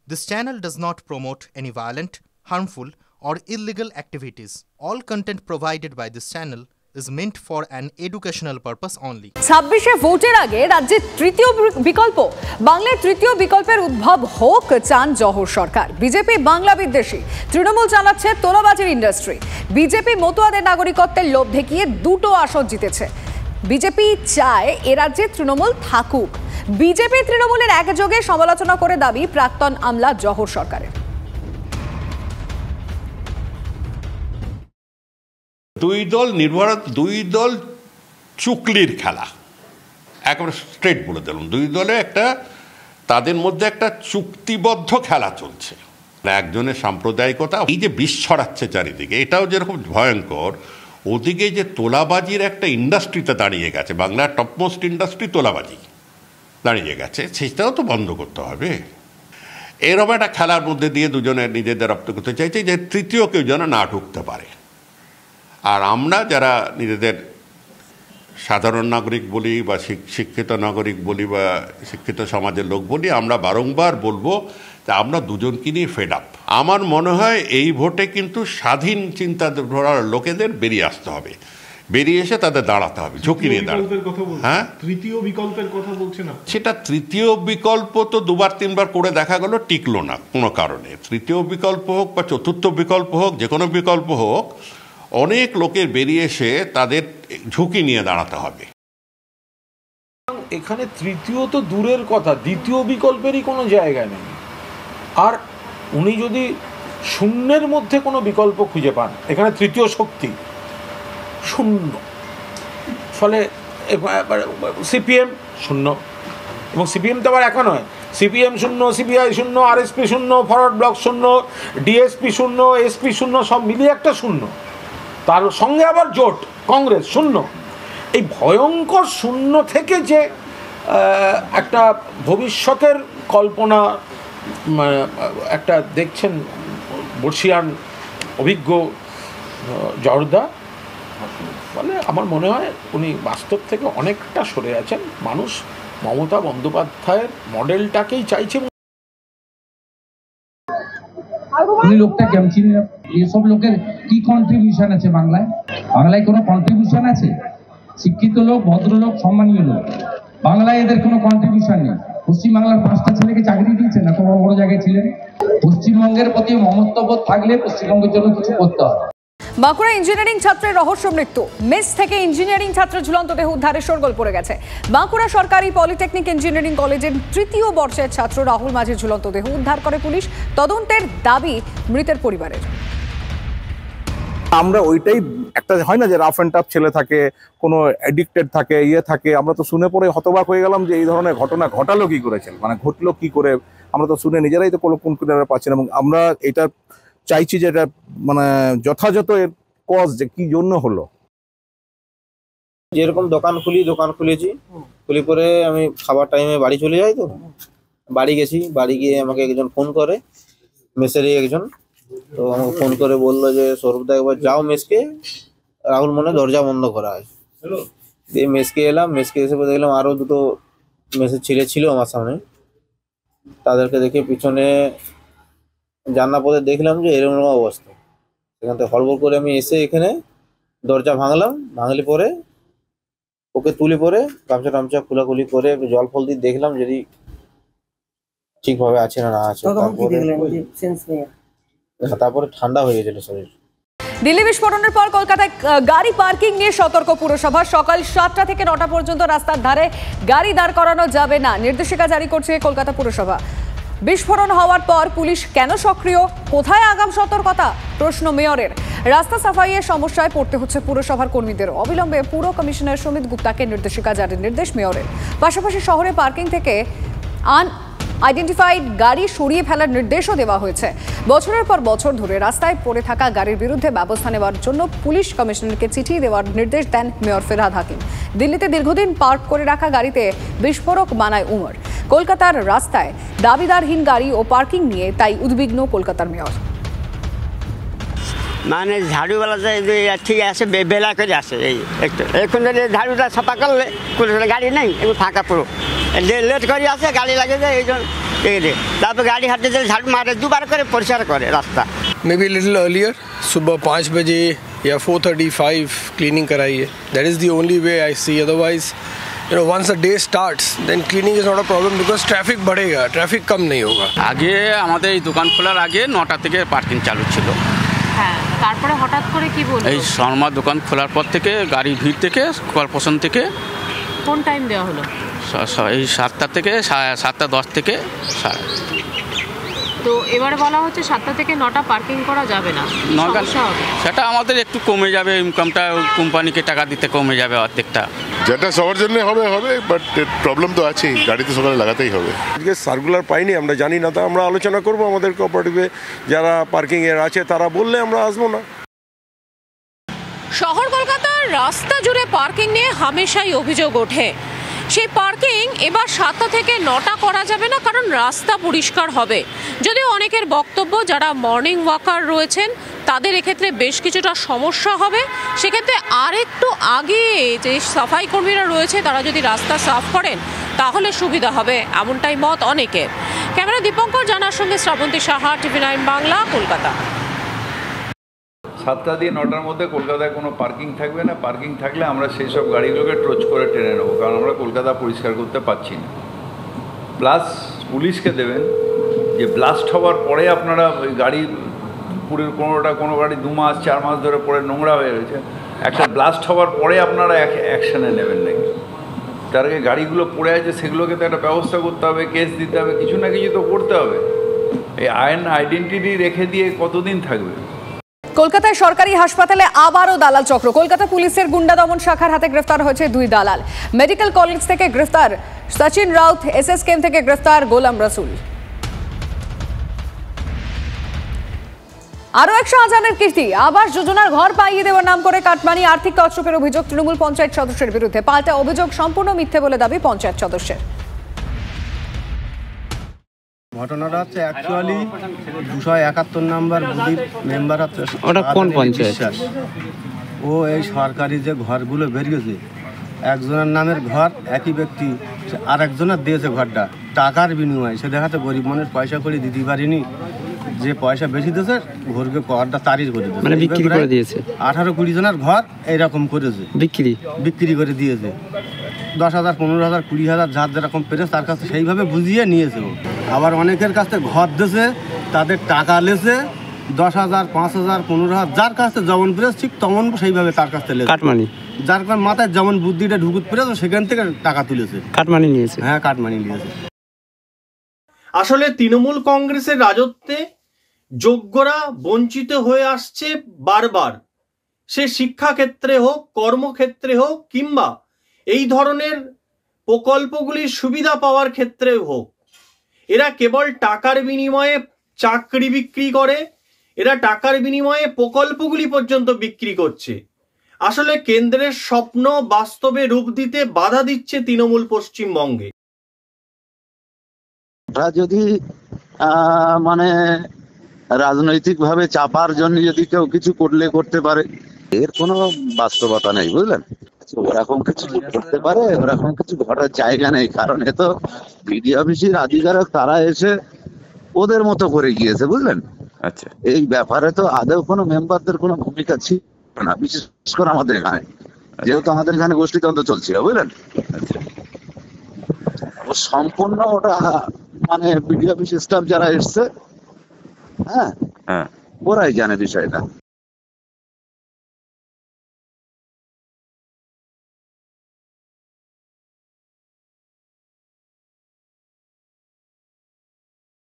This channel does not promote any violent, harmful, or illegal activities. All content provided by this channel is meant for an educational purpose only. 26 ভোটের আগে রাজ্যে তৃতীয় বিকল্প বাংলার তৃতীয় বিকল্পের উদ্ভব হোক চান জহর সরকার। বিজেপি বাংলা বিদ্বেষী, তৃণমূল চালাচ্ছে তোলাবাজির ইন্ডাস্ট্রি। বিজেপি মতুয়াদের নাগরিকত্বের লোভ দেখিয়ে দুটো আসন জিতেছে। বিজেপি চায় এ রাজ্যে তৃণমূল থাকুক। বিজেপি তৃণমূলের একযোগে সমালোচনা করে দাবি প্রাক্তন আমলা জহর সরকারের। দুই দল চুকলির খেলা, একেবারে স্ট্রেট বলে দিলাম। দুই দলে তাদের মধ্যে একটা চুক্তিবদ্ধ খেলা চলছে। একজনের সাম্প্রদায়িকতা এই যে বিষ ছড়াচ্ছে চারিদিকে, এটাও যেরকম ভয়ঙ্কর, ওদিকে যে তোলাবাজির একটা ইন্ডাস্ট্রিতে দাঁড়িয়ে গেছে, বাংলার টপমোস্ট ইন্ডাস্ট্রি তোলাবাজি দাঁড়িয়ে গেছে, সেটাও তো বন্ধ করতে হবে। এরকম একটা খেলার মধ্যে দিয়ে দুজনে নিজেদের রপ্ত করতে চাইছে যে তৃতীয় কেউ যেন না ঢুকতে পারে। আর আমরা যারা নিজেদের সাধারণ নাগরিক বলি বা শিক্ষিত নাগরিক বলি বা শিক্ষিত সমাজের লোক বলি, আমরা বারংবার বলবো যে আমরা দুজনকে নিয়ে ফেড আপ। আমার মনে হয় এই ভোটে কিন্তু স্বাধীন চিন্তাধারার লোকেদের বেরিয়ে আসতে হবে, বেরিয়ে এসে তাদের দাঁড়াতে হবে, ঝুঁকি নিয়ে দাঁড়াতে। হ্যাঁ, তৃতীয় বিকল্পের কথা বলছে না, সেটা তৃতীয় বিকল্প তো দুবার তিনবার করে দেখা গেল, টিকলো না কোনো কারণে। তৃতীয় বিকল্প হোক বা চতুর্থ বিকল্প হোক, যে কোনো বিকল্প হোক, অনেক লোকের বেরিয়ে এসে তাদের ঝুঁকি নিয়ে দাঁড়াতে হবে। এখানে তৃতীয় তো দূরের কথা, দ্বিতীয় বিকল্পেরই কোনো জায়গা নেই। আর উনি যদি শূন্যের মধ্যে কোনো বিকল্প খুঁজে পান, এখানে তৃতীয় শক্তি শূন্য, ফলে সিপিএম শূন্য, এবং সিপিএম তো আবার একা নয়, সিপিএম শূন্য, সিপিআই শূন্য, আরএসপি শূন্য, ফরওয়ার্ড ব্লক শূন্য, ডিএসপি শূন্য, এসপি শূন্য, সব মিলিয়ে একটা শূন্য। তার সঙ্গে আবার জোট কংগ্রেস শূন্য। এই ভয়ঙ্কর শূন্য থেকে যে একটা ভবিষ্যতের কল্পনা একটা দেখছেন বর্ষিয়ান অভিজ্ঞ জহরদা, ফলে আমার মনে হয় উনি বাস্তব থেকে অনেকটা সরে আছেন। মানুষ মমতা বন্দ্যোপাধ্যায়ের মডেলটাকেই চাইছে। লোকটা কেমন চিনি, এসব লোকের কি কন্ট্রিবিউশন আছে বাংলায়? বাংলায় কোনো কন্ট্রিবিউশন আছে? শিক্ষিত লোক, ভদ্রলোক, সম্মানীয় লোক, বাংলায় এদের কোনো কন্ট্রিবিউশন নেই। পশ্চিমবাংলার 5টা ছেলেকে চাকরি দিয়েছে না, কোনো বড় জায়গায় ছিলেন। পশ্চিমবঙ্গের প্রতি মমত্ববোধ থাকলে পশ্চিমবঙ্গের জন্য কিছু করতে হবে। বাঁকুড়া ইঞ্জিনিয়ারিং ছাত্রের রহস্য মৃত্যু। মেস থেকে ইঞ্জিনিয়ারিং ছাত্রের ঝুলন্ত দেহ উদ্ধারের শোরগোল পড়ে গেছে। বাঁকুড়া সরকারি পলিটেকনিক ইঞ্জিনিয়ারিং কলেজের তৃতীয় বর্ষের ছাত্র রাহুল মাঝির ঝুলন্ত দেহ উদ্ধার করে পুলিশ। তদন্তের দাবি মৃতের পরিবারের। আমরা ওইটাই, একটা হয় না যে রাফ অ্যান্ড টাফ ছেলে থাকে, কোনো অ্যাডিক্টেড থাকে, থাকে, আমরা তো শুনে পরে হতবাক হয়ে গেলাম যে এই ধরনের ঘটনা ঘটালো কি করেছেন, মানে ঘটলো কি করে, আমরা তো শুনে নিজেরাই তো কোনো কোন কিনারা পাচ্ছি না। এবং আমরা এটা চাইছি যে এটা মানে যথাযথ এর কজ যে কি জন্য হলো। যেরকম দোকান খুলেছি, খুলি পরে আমি খাবার টাইমে বাড়ি চলে যাই, তো বাড়ি গেছি, বাড়ি গিয়ে আমাকে একজন ফোন করে, মেসেরই একজন, তো আমাকে ফোন করে বললো যে সৌরভদা একবার যাও মেসকে, রাহুল মনে দরজা বন্ধ করা আছে। দিয়ে মেসকে এলাম, মেসকে এসে দেখলাম আরও দুটো মেসের ছেলে ছিল আমার সামনে, তাদেরকে দেখে পিছনে জানলা পথে দেখলাম যে এরকম অবস্থা। সেখান থেকে হড়বড় করে আমি এসে এখানে দরজা ভাঙলি পরে ওকে তুলে পরে গামছা টামছা খোলাখুলি করে জল ফল দিয়ে দেখলাম যদি ঠিকভাবে আছে না আছে। তারপরে ঠান্ডা হয়ে গেছিল শরীর। দিল্লি বিস্ফোরণের পর কলকাতায় গাড়ি পার্কিং নিয়ে সতর্ক পুরসভা। সকাল 7টা থেকে 9টা পর্যন্ত রাস্তার ধারে গাড়ি দাঁড় করানো যাবে না, নির্দেশিকা জারি করছে কলকাতা পুরসভা। বিস্ফোরণ হওয়ার পর পুলিশ কেন সক্রিয়, কোথায় আগাম সতর্কতা, প্রশ্ন মেয়রের। রাস্তা সাফাইয়ের সমস্যায় পড়তে হচ্ছে পুরসভার কর্মীদের। অবিলম্বে পুর কমিশনার সুমিত গুপ্তাকে নির্দেশিকা জারির নির্দেশ মেয়রের। পাশাপাশি শহরে পার্কিং থেকে আইডেন্টিফাইড গাড়ি সরিয়ে ফেলার নির্দেশও দেওয়া হয়েছে। বছরের পর বছর ধরে রাস্তায় পড়ে থাকা গাড়ির বিরুদ্ধে ব্যবস্থা নেওয়ার জন্য পুলিশ কমিশনারকে চিঠি দেওয়ার নির্দেশ দেন মেয়র ফিরহাদ হাকিম। দিল্লিতে দীর্ঘদিন পার্ক করে রাখা গাড়িতে বিস্ফোরক বানায় উমর। কলকাতার রাস্তায় দাবিদারহীন গাড়ি ও পার্কিং নিয়ে তাই উদ্বিগ্ন কলকাতার মেয়র। মানে ঝাড়ুওয়ালা ঠিক আছে, বেলা করে আসে, এই একটু এখন যদি ঝাড়ুটা সাফা করলে কোনো গাড়ি নেই, ফাঁকা পুরো লেট করে আসে, গাড়ি লাগে যায়, এই জন্য এগুলি তারপর গাড়ি হাঁটতে গেলে ঝাড়ু মারে, দুবার করে পরিষ্কার করে রাস্তা। Maybe a little earlier, सुबह 5 बजे या 4:35 cleaning कराइए. That is the only way I see. Otherwise, once the day starts, then cleaning is not a problem because traffic बढ़ेगा, traffic कम नहीं होगा. আগে আমাদের এই দোকান খোলার আগে 9টা থেকে পার্কিং চালু ছিল। হ্যাঁ, তারপরে হঠাৎ করে কি বলবো, এই শর্মা দোকান খোলার পর থেকে গাড়ি ভিড় থেকে কর্পোরেশন থেকে কোন টাইম দেওয়া হলো? এই 7টা থেকে 7:10 থেকে। তো এবারে বলা হচ্ছে 7টা থেকে 9টা পার্কিং করা যাবে না, সেটা আমাদের একটু কমে যাবে, ইনকামটা কোম্পানিকে টাকা দিতে কমে যাবে অর্ধেকটা। যেটা সবার জন্য হবে বাট প্রবলেম তো আছেই, গাড়ি তো সকালে লাগাতেই হবে। আজকে সার্কুলার পাইনি, আমরা জানি না, তা আমরা আলোচনা করব আমাদের কোঅপারেটিভে যারা পার্কিং এর আছে তারা বললে আমরা আসবো না। শহর কলকাতার রাস্তা জুড়ে পার্কিং নিয়ে হামেশাই অভিযোগ ওঠে। সেই পার্কিং এবার 7টা থেকে 9টা করা যাবে না, কারণ রাস্তা পরিষ্কার হবে। যদিও অনেকের বক্তব্য যারা মর্নিং ওয়াকার রয়েছেন তাদের এক্ষেত্রে বেশ কিছুটা সমস্যা হবে। সেক্ষেত্রে আর একটু আগে যে সাফাই কর্মীরা রয়েছে তারা যদি রাস্তা সাফ করেন তাহলে সুবিধা হবে, এমনটাই মত অনেকের। ক্যামেরা দীপঙ্কর জানার সঙ্গে শ্রাবন্তী সাহা, TV9 বাংলা, কলকাতা। 7টা দিয়ে 9টার মধ্যে কলকাতায় কোনো পার্কিং থাকবে না। পার্কিং থাকলে আমরা সেই সব গাড়িগুলোকে ট্রোচ করে টেনে নেবো, কারণ আমরা কলকাতা পরিষ্কার করতে পারছি না। প্লাস পুলিশকে দেবেন যে ব্লাস্ট হওয়ার পরে আপনারা ওই গাড়ি পুরো কোনো গাড়ি 2 মাস 4 মাস ধরে পরে নোংরা হয়ে রয়েছে, একটা ব্লাস্ট হওয়ার পরে আপনারা অ্যাকশানে নেবেন নাকি? তার আগে গাড়িগুলো পড়ে আছে সেগুলোকে তো একটা ব্যবস্থা করতে হবে, কেস দিতে হবে, কিছু না কিছু তো করতে হবে। এই আইডেন্টিটি রেখে দিয়ে কতদিন থাকবে? কলকাতায় সরকারি হাসপাতালে আবারও দালাল চক্র। কলকাতা পুলিশের গুন্ডা দমন শাখার হাতে গ্রেফতার হয়েছে 2 দালাল। মেডিকেল কলেজ থেকে গ্রেফতার সচিন রাউত, SSKM থেকে গ্রেফতার গোলাম রাসুল। আরও এক শাহজাহানের কীর্তি, আবাস যোজনার ঘর পাইয়ে দেওয়ার নাম করে কাটমানি আর্থিক তছরূপের অভিযোগ তৃণমূল পঞ্চায়েত সদস্যের বিরুদ্ধে। পাল্টা অভিযোগ সম্পূর্ণ মিথ্যে বলে দাবি পঞ্চায়েত সদস্যের। ঘটনাটা হচ্ছে অ্যাকচুয়ালি 271 নম্বর বুথের মেম্বার হচ্ছে ওটা কোন পঞ্চায়েত? ও এই সরকারি যে ঘরগুলো বেরিয়েছে, একজনের নামের ঘর একই ব্যক্তি আর একজনের দিয়েছে ঘরটা টাকার বিনিময়ে। সে দেখাতে গরিব মানুষ পয়সা করে দিতে পারিনি, যে পয়সা বেশি দিয়েছে ঘরটা তারিখ করে দিয়েছে, মানে বিক্রি করে দিয়েছে। 18-20 জনের ঘর এইরকম করেছে, বিক্রি করে দিয়েছে। 10,000, 15,000, 20,000 যার যেরকম পেরেছে তার কাছে সেইভাবে বুঝিয়ে নিয়েছে। আবার অনেকের কাছে ঘর দিয়েছে, তাদের টাকা লেছে 10,000, 5,000, 15,000, যার কাছে যেমন পেরেছে ঠিক তেমন সেইভাবে তার কাছে লেছে কাটমানি। যার মাথায় যেমন বুদ্ধিটা ঢুকুত পেরেছে সেখান থেকে টাকা তুলেছে, কাটমানি নিয়েছে। হ্যাঁ, কাটমানি নিয়েছে। আসলে তৃণমূল কংগ্রেসের রাজত্বে যোগ্যরা বঞ্চিত হয়ে আসছে বারবার, সে শিক্ষাক্ষেত্রে হোক, কর্মক্ষেত্রে হোক, কিংবা এই ধরনের প্রকল্পগুলির সুবিধা পাওয়ার ক্ষেত্রেও হোক। এরা কেবল টাকার বিনিময়ে চাকরি বিক্রি করে, এরা টাকার বিনিময়ে প্রকল্পগুলি পর্যন্ত বিক্রি করছে। আসলে কেন্দ্রের স্বপ্ন বাস্তবে রূপ দিতে বাধা দিচ্ছে তৃণমূল পশ্চিমবঙ্গে। যদি মানে রাজনৈতিকভাবে চাপার জন্য যদি কেউ কিছু করতে পারে, এর কোনো বাস্তবতা নেই, বুঝলেন? ওরকম কিছু করতে পারে, ওরকম কিছু ঘটার জায়গা নেই, কারণ এ তো বিডি অফিসের আধিকারিক, তারা এসে ওদের মতো করে গিয়েছে, বুঝলেন? আচ্ছা, এই ব্যাপারে তো আদৌ কোনো মেম্বারদের কোনো ভূমিকা ছিল না, বিশেষ করে আমাদের এখানে, যেহেতু আমাদের এখানে গোষ্ঠীতন্ত্র চলছিল, বুঝলেন? সম্পূর্ণ ওটা মানে বিডি অফিস স্টাফ যারা এসছে, হ্যাঁ, ওরাই জানে বিষয়টা।